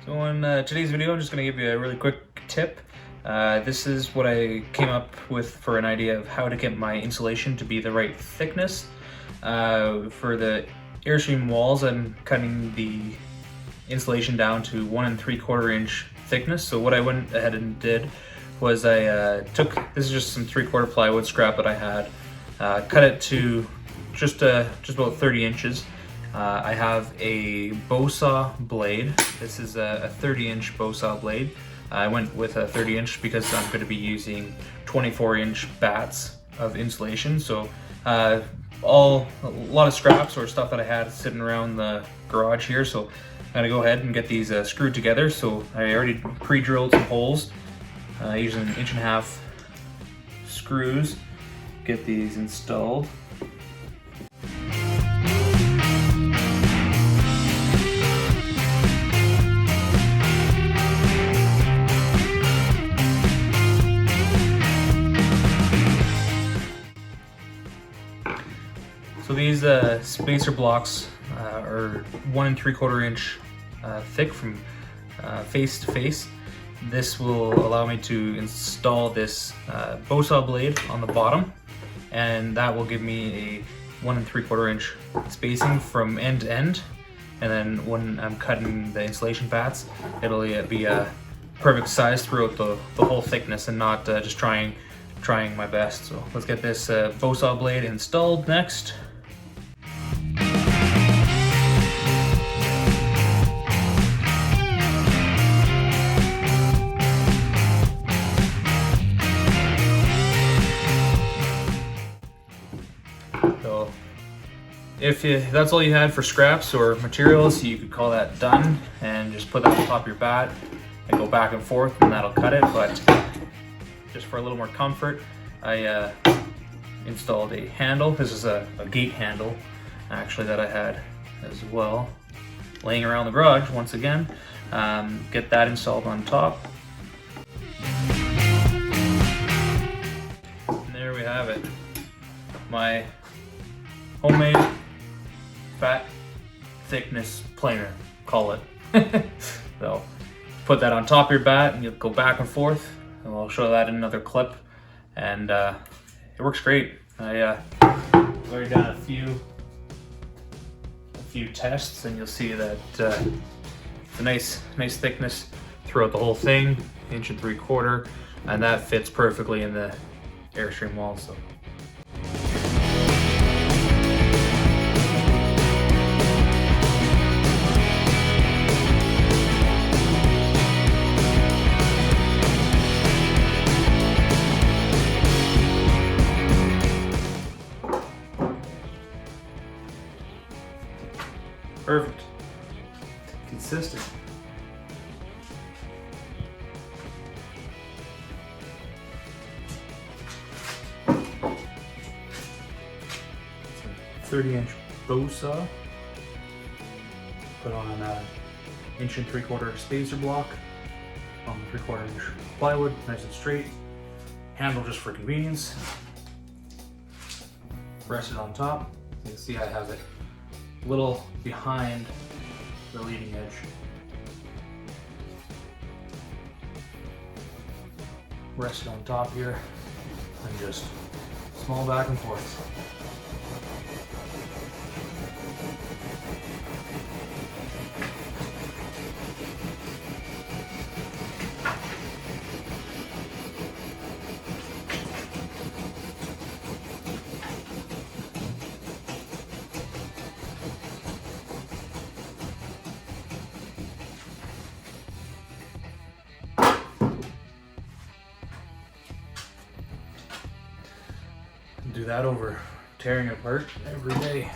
So in today's video, I'm just going to give you a really quick tip. This is what I came up with for an idea of how to get my insulation to be the right thickness. For the Airstream walls, I'm cutting the insulation down to 1 3/4 inch thickness. So what I went ahead and did was I took, this is just some 3/4 plywood scrap that I had, cut it to just about 30 inches. I have a bow saw blade. This is a 30-inch bow saw blade. I went with a 30-inch because I'm going to be using 24-inch bats of insulation. So a lot of scraps or stuff that I had sitting around the garage here. So I'm going to go ahead and get these screwed together. So I already pre-drilled some holes using 1.5-inch screws. Get these installed. So these spacer blocks are 1 3/4 inch thick from face to face. This will allow me to install this bow saw blade on the bottom, and that will give me a 1 3/4 inch spacing from end to end. And then when I'm cutting the insulation bats, it'll be a perfect size throughout the whole thickness, and not just trying my best. So let's get this bow saw blade installed next. So if that's all you had for scraps or materials, you could call that done and just put that on top of your bat and go back and forth, and that'll cut it. But just for a little more comfort, I installed a handle. This is a gate handle actually that I had as well, laying around the garage once again. Get that installed on top. And there we have it. My homemade fat thickness planer, call it. So put that on top of your bat and you'll go back and forth, and I'll show that in another clip. And it works great. I've already done a few tests, and you'll see that it's a nice thickness throughout the whole thing, 1 3/4 inch, and that fits perfectly in the Airstream wall. So perfect. Consistent. It's a 30-inch bow saw. Put on an 1 3/4 inch spacer block on the 3/4 inch plywood, nice and straight. Handle just for convenience. Rest it on top. You can see I have it a little behind the leading edge. Rest it on top here and just small back and forth. Do that over tearing it apart every day.